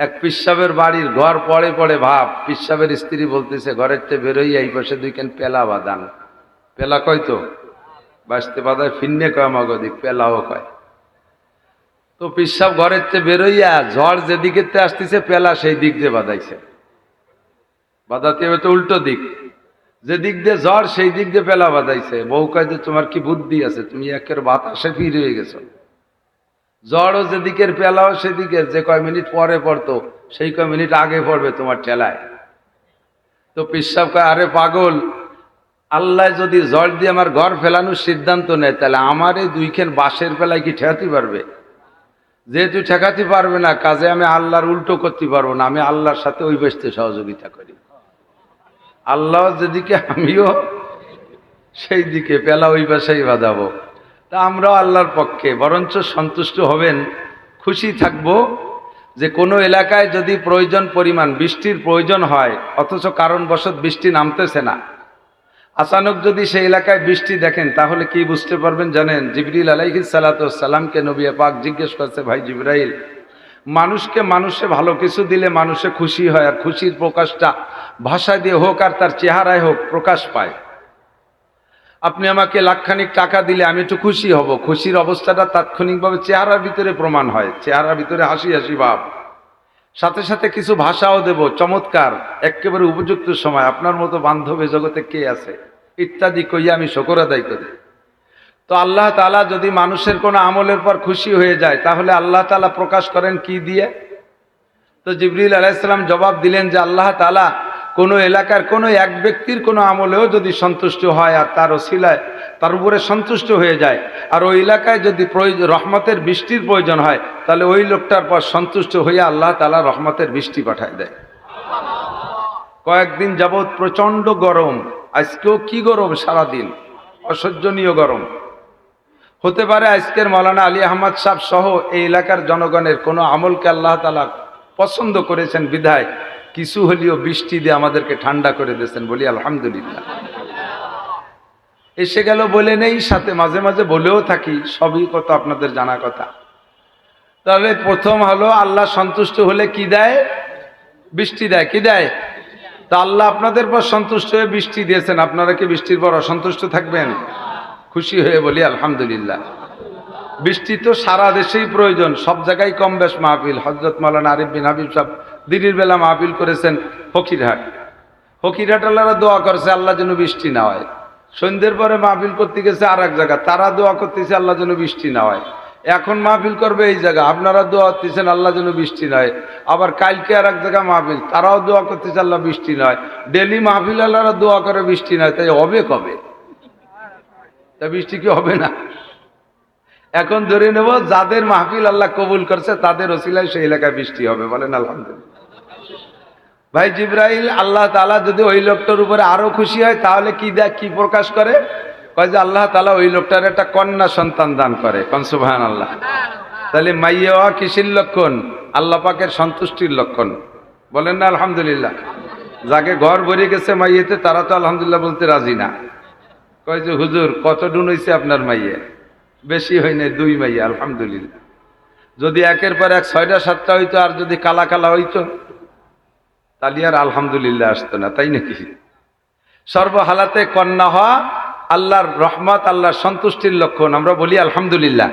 এক পিসাবের বাড়ির ঘর পড়ে পড়ে ভাব, পিসাবের স্ত্রী বলতেছে ঘরের থেকে বেরোই এই পাশে দুইখান পেলা বাঁধান। পেলা কয় তো বাঁচতে বাঁধায় ফিন্নে কয় মগদিক পেলাও কয়। তো পিসাব ঘরের থেকে বেরোইয়া ঝড় যেদিকে আসতেছে পেলা সেই দিক দিয়ে বাঁধাইছে। বাঁধাতে হবে তো উল্টো দিক, যে দিক দিয়ে ঝড় সেই দিক দিয়ে পেলা বাঁধাইছে। বউ কয় যে তোমার কি বুদ্ধি আছে, তুমি একের বাতাসে ফিরে হয়ে গেছো। ঝড়ও যেদিকের পেলাও সেদিকের, যে কয় মিনিট পরে পড়তো সেই কয় মিনিট আগে পড়বে তোমার ঠেলায়। তো পিসাব কয় আরে পাগল, আল্লাহ যদি ঝড় দিয়ে আমার ঘর ফেলানোর সিদ্ধান্ত নেয় তাহলে আমার এই দুইখান বাঁশের পেলায় কি ঠেকাতে পারবে? যেহেতু ঠেকাতে পারবে না, কাজে আমি আল্লাহর উল্টো করতে পারবো না, আমি আল্লাহর সাথে ওই বেসতে সহযোগিতা করি। আল্লাহ যেদিকে আমিও সেই দিকে পেলা ওই পাশেই বাঁধাবো। তা আমরাও আল্লাহর পক্ষে, বরঞ্চ সন্তুষ্ট হবেন, খুশি থাকবো যে কোনো এলাকায় যদি প্রয়োজন পরিমাণ বৃষ্টির প্রয়োজন হয় অথচ কারণবশত বৃষ্টি নামতেছে না, আচানক যদি সেই এলাকায় বৃষ্টি দেখেন তাহলে কি বুঝতে পারবেন জানেন? জিবরিল আলাইহিস সালাতু ওয়াস সালামকে নবী পাক জিজ্ঞেস করছে, ভাই জিবরাইল, মানুষকে মানুষে ভালো কিছু দিলে মানুষে খুশি হয়, আর খুশির প্রকাশটা ভাষা দিয়ে হোক আর তার চেহারায় হোক প্রকাশ পায়। আপনি আমাকে লাখখানিক টাকা দিলে আমি একটু খুশি হব, খুশির অবস্থাটা তাৎক্ষণিকভাবে চেহারার ভিতরে প্রমাণ হয়, চেহারার ভিতরে হাসি হাসি ভাব। সাথে সাথে কিছু ভাষাও দেব চমৎকার, একেবারে উপযুক্ত সময়, আপনার মতো বান্ধব জগতে কে আছে ইত্যাদি কইয়া আমি শুকর আদায় করি। তো আল্লাহ তাআলা যদি মানুষের কোনো আমলের পর খুশি হয়ে যায় তাহলে আল্লাহ তাআলা প্রকাশ করেন কি দিয়ে? তো জিবরিল আলাইহিস সালাম জবাব দিলেন যে আল্লাহ তাআলা কোনো এলাকার কোনো এক ব্যক্তির কোনো আমলেও যদি সন্তুষ্ট হয় আর তার ওসিলায় তার উপরে সন্তুষ্ট হয়ে যায়, আর ওই এলাকায় যদি রহমতের বৃষ্টির প্রয়োজন হয় তাহলে ওই লোকটার পর সন্তুষ্ট হইয়া আল্লাহ তাআলা রহমতের বৃষ্টি পাঠায় দেয়। কয়েকদিন যাবৎ প্রচণ্ড গরম, আজকেও কি গরম, সারাদিন অসহ্যনীয় গরম। হতে পারে আজকের মাওলানা আলী আহমদ সাহেব সহ এই এলাকার জনগণের কোনো আমলকে আল্লাহ তাআলা পছন্দ করেছেন বিধায় কিছু হলেও বৃষ্টি দিয়ে আমাদেরকে ঠান্ডা করে দিয়েছেন, বলি আলহামদুলিল্লাহ। এসে গেল বলে নেই, সাথে মাঝে মাঝে বলেও থাকি, সবই কত আপনাদের জানা কথা। তাহলে প্রথম হলো আল্লাহ সন্তুষ্ট হলে কি দেয়? বৃষ্টি দেয়। কি দেয়? তা আল্লাহ আপনাদের পর সন্তুষ্ট হয়ে বৃষ্টি দিয়েছেন, আপনারা কি বৃষ্টির পর অসন্তুষ্ট থাকবেন? খুশি হয়ে বলি আলহামদুলিল্লাহ। বৃষ্টি তো সারা দেশেই প্রয়োজন, সব জায়গায় কম বেশ মাহফিল। হযরত মাওলানা আরিফ বিন হাবিব সাহেব দিনের বেলা মাহফিল করেছেন ফকিরহাট। ফকিরহাট আল্লাহরা দোয়া করেছে আল্লাহ যেন বৃষ্টি না হয়। সন্ধ্যের পরে মাহফিল করতে গেছে আর এক জায়গা, তারা দোয়া করতেছে আল্লাহ যেন বৃষ্টি না হয়। এখন মাহফিল করবে এই জায়গা, আপনারা দোয়া করতেছেন আল্লাহ যেন বৃষ্টি না হয়। আবার কালকে আর এক জায়গা মাহফিল, তারাও দোয়া করতেছে আল্লাহ বৃষ্টি না হয়। ডেলি মাহফিল আল্লাহরা দোয়া করে বৃষ্টি না হয়, তাই হবে কবে? তা বৃষ্টি কি হবে না? এখন ধরে নেব যাদের মাহফিল আল্লাহ কবুল করছে তাদের ওসিলায় সেই এলাকায় বৃষ্টি হবে, বলেন আলহামদুলিল্লাহ। ভাই জিবরাইল আল্লাহ তাআলা যদি ওই লোকটার উপরে আরো খুশি হয় তাহলে কি দেয়, কি প্রকাশ করে? কয় যে আল্লাহ তাআলা ওই লোকটার একটা কন্যা সন্তান দান করে। কোন সুবহানাল্লাহ। তাহলে মাইয়া হওয়া কিসের লক্ষণ? আল্লাহ পাকের সন্তুষ্টির লক্ষণ, বলেন না আলহামদুলিল্লাহ। যাকে ঘর ভরে গেছে মাইয়েতে তারা তো আলহামদুলিল্লাহ বলতে রাজি না। কয় যে হুজুর কত ডুন হইছে আপনার মাইয়ে? বেশি হয় নাই, 2 মাইয়া আলহামদুলিল্লাহ। যদি একের পর এক 6টা 7টা হইতো আর যদি কালা কালা হইতো তাহলে আর আলহামদুলিল্লাহ আসতো না, তাই নাকি? সর্বহালাতে কন্যা হওয়া আল্লাহর রহমত, আল্লাহর সন্তুষ্টির লক্ষণ, আমরা বলি আলহামদুলিল্লাহ।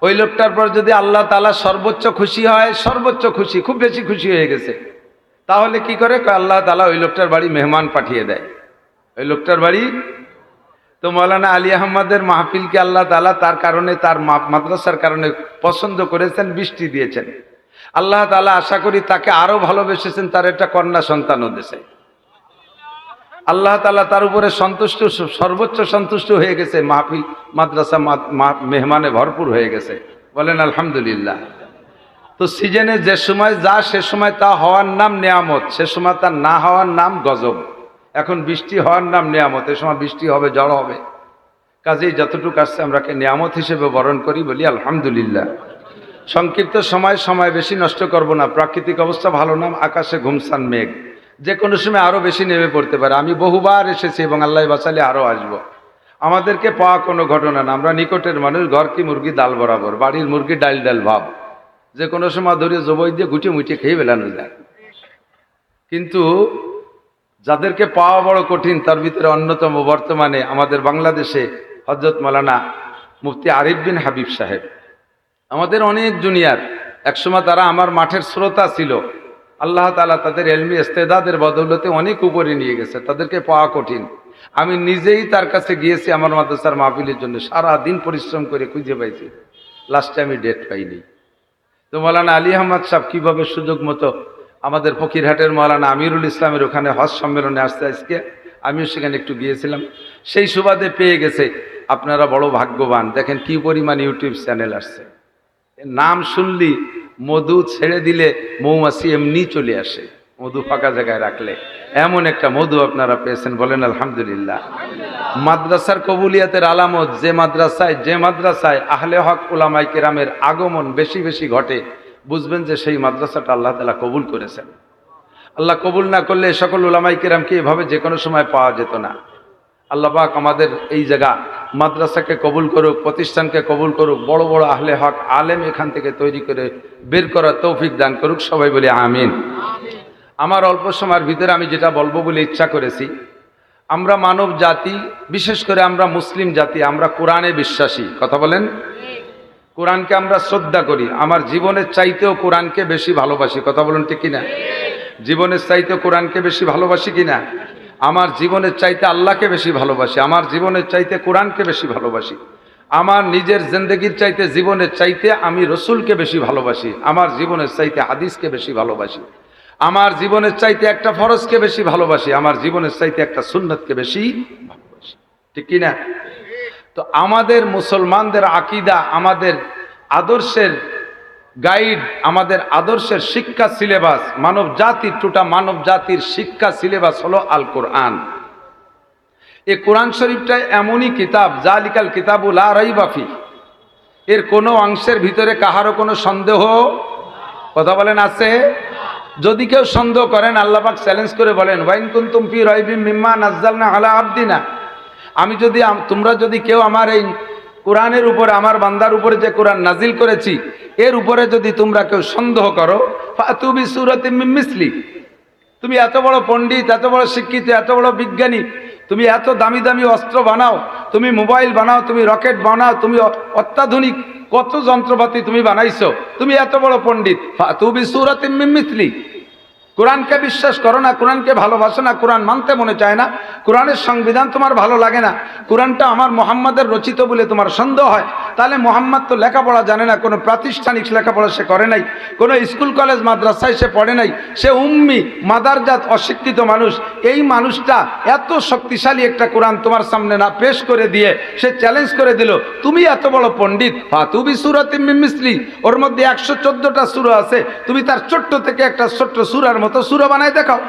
ওই লোকটার পর যদি আল্লাহ তাআলা সর্বোচ্চ খুশি হয়, সর্বোচ্চ খুশি, খুব বেশি খুশি হয়ে গেছে, তাহলে কি করে? আল্লাহ তাআলা ওই লোকটার বাড়ি মেহমান পাঠিয়ে দেয়। ওই লোকটার বাড়ি তো মাওলানা আলী আহমদের মাহফিলকে আল্লাহ তাআলা তার কারণে, তার মাদ্রাসার কারণে পছন্দ করেছেন, বৃষ্টি দিয়েছেন। আল্লাহ তাআলা আশা করি তাকে আরো ভালোবেসেছেন, তার একটা কন্যা সন্তানও দিয়েছে। আল্লাহ তাআলা তার উপরে সন্তুষ্ট, সর্বোচ্চ সন্তুষ্ট হয়ে গেছে, মাহফিল মাদ্রাসা মেহমানে ভরপুর হয়ে গেছে, বলেন আলহামদুলিল্লাহ। তো সিজনে যে সময় যা সে সময় তা হওয়ার নাম নেয়ামত, সে সময় তা না হওয়ার নাম গজব। এখন বৃষ্টি হওয়ার নাম নেয়ামত, এ সময় বৃষ্টি হবে, ঝড় হবে। কাজেই যতটুকু আসছে আমরাকে নেয়ামত হিসেবে বরণ করি, বলি আলহামদুলিল্লাহ। সংক্ষিপ্ত সময় বেশি নষ্ট করব না। প্রাকৃতিক অবস্থা ভালো না, আকাশে ঘুমসান মেঘ, যে কোনো সময় আরো বেশি নেমে পড়তে পারে। আমি বহুবার এসেছি এবং আল্লাহ বাঁচালে আরো আসবো। আমাদেরকে পাওয়া কোনো ঘটনা না, আমরা নিকটের মানুষ। ঘর কি মুরগি ডাল বরাবর, বাড়ির মুরগি ডাল ডাল ভাব। যে কোনো সময় ধরে জবই দিয়ে গুটিয়ে মুটিয়ে খেয়ে বেলানো যায়। কিন্তু যাদেরকে পাওয়া বড় কঠিন, তার ভিতরে অন্যতম বর্তমানে আমাদের বাংলাদেশে হযরত মাওলানা মুফতি আরিফ বিন হাবিব সাহেব। আমাদের অনেক জুনিয়র, একসময় তারা আমার মাঠের শ্রোতা ছিল। আল্লাহ তাআলা তাদের ইলমি ইস্তেদাদের বদৌলতে অনেক উপরে নিয়ে গেছে, তাদেরকে পাওয়া কঠিন। আমি নিজেই তার কাছে গিয়েছি আমার মাদ্রাসার মাহফিলের জন্য, সারা দিন পরিশ্রম করে খুঁজে পাইছি, লাস্টে আমি ডেট পাইনি। তো মাওলানা আলী আহমদ সাহেব কীভাবে সুযোগ মতো আমাদের ফকিরহাটের মাওলানা আমিরুল ইসলামের ওখানে হজ সম্মেলনে আসতে আজকে আমিও সেখানে একটু গিয়েছিলাম, সেই সুবাদে পেয়ে গেছে। আপনারা বড় ভাগ্যবান, দেখেন কি পরিমাণ ইউটিউব চ্যানেল আসছে। নাম শুনলি মধু ছেড়ে দিলে মৌমাছি এমনি চলে আসে, মধু ফাঁকা জায়গায় রাখলে। এমন একটা মধু আপনারা পেয়েছেন, বলেন আলহামদুলিল্লাহ। মাদ্রাসার কবুলিয়াতের আলামত, যে মাদ্রাসায় আহলে হক উলামায়ে কেরামের আগমন বেশি বেশি ঘটে, বুঝবেন যে সেই মাদ্রাসাটা আল্লাহ তাআলা কবুল করেছেন। আল্লাহ কবুল না করলে সকল উলামায়ে কেরামকে এভাবে যে কোনো সময় পাওয়া যেত না। আল্লাহ পাক আমাদের এই জায়গা মাদ্রাসাকে কবুল করুক, প্রতিষ্ঠানকে কবুল করুক, বড় বড় আহলে হক আলেম এখান থেকে তৈরি করে বের করার তৌফিক দান করুক, সবাই বলি আমিন। আমার অল্প সময়ের ভিতরে আমি যেটা বলবো বলে ইচ্ছা করেছি, আমরা মানব জাতি, বিশেষ করে আমরা মুসলিম জাতি, আমরা কোরআনে বিশ্বাসী। কথা বলেন, কোরআনকে আমরা শ্রদ্ধা করি। আমার জীবনের চাইতেও কোরআনকে বেশি ভালোবাসি। কথা বলুন ঠিক কিনা? জীবনের চাইতেও কোরআনকে বেশি ভালোবাসি কিনা? আমার জীবনের চাইতে আল্লাহকে বেশি ভালোবাসি, আমার জীবনের চাইতে কোরআনকে বেশি ভালোবাসি, আমার নিজের জিন্দেগির চাইতে জীবনের চাইতে আমি রসুলকে বেশি ভালোবাসি, আমার জীবনের চাইতে হাদিসকে বেশি ভালোবাসি, আমার জীবনের চাইতে একটা ফরজকে বেশি ভালোবাসি, আমার জীবনের চাইতে একটা সুন্নতকে বেশি ভালোবাসি। ঠিক কিনা? তো আমাদের মুসলমানদের আকীদা, আমাদের আদর্শের গাইড, আমাদের আদর্শের শিক্ষা সিলেবাস, মানব জাতির মানব জাতির শিক্ষা সিলেবাস হলো আল কোরআন। এই কোরআন শরীফটা এমনই কিতাব, জালিকাল কিতাবু লা রাইবা ফি, এর কোনো অংশের ভিতরে কাহারও কোনো সন্দেহ, কথা বলেন, আছে? যদি কেউ সন্দেহ করেন, আল্লাহ পাক চ্যালেঞ্জ করে বলেন, ওয়াইন কুনতুম ফি রাইবিম মিম্মা নাযালনা আলা আবদিনা, তোমরা যদি কেউ আমার এই কোরআনের উপরে, আমার বান্দার উপরে যে কোরআন নাজিল করেছি, এর উপরে যদি তোমরা কেউ সন্দেহ করো, ফাতু বিসূরাতিম মিন মিসলি, তুমি এত বড় পণ্ডিত, এত বড় শিক্ষিত, এত বড় বিজ্ঞানী, তুমি এত দামি দামি অস্ত্র বানাও, তুমি মোবাইল বানাও, তুমি রকেট বানাও, তুমি অত্যাধুনিক কত যন্ত্রপাতি তুমি বানাইছো, তুমি এত বড় পণ্ডিত, ফাতু বিসূরাতিম মিন মিসলি, কোরআনকে বিশ্বাস করো না, কোরআনকে ভালোবাসো না, কোরআন মানতে মনে চায় না, কোরআনের সংবিধান তোমার ভালো লাগে না, কোরআনটা আমার মুহাম্মাদের রচিত বলে তোমার সন্দেহ হয়, তাহলে মুহাম্মদ তো লেখাপড়া জানে না, কোনো প্রাতিষ্ঠানিক লেখাপড়া সে করে নাই, কোনো স্কুল কলেজ মাদ্রাসায় সে পড়ে নাই, সে উম্মি মাদারজাত অশিক্ষিত মানুষ। এই মানুষটা এত শক্তিশালী একটা কোরআন তোমার সামনে না পেশ করে দিয়ে সে চ্যালেঞ্জ করে দিল, তুমি এত বড় পণ্ডিত, ফাতু বিসূরাতিম মিন মিসলি, ওর মধ্যে 114টা সূরা আছে, তুমি তার ছোট্ট থেকে একটা ছোট্ট সূরার মতো সূরা বানায় দেখাও।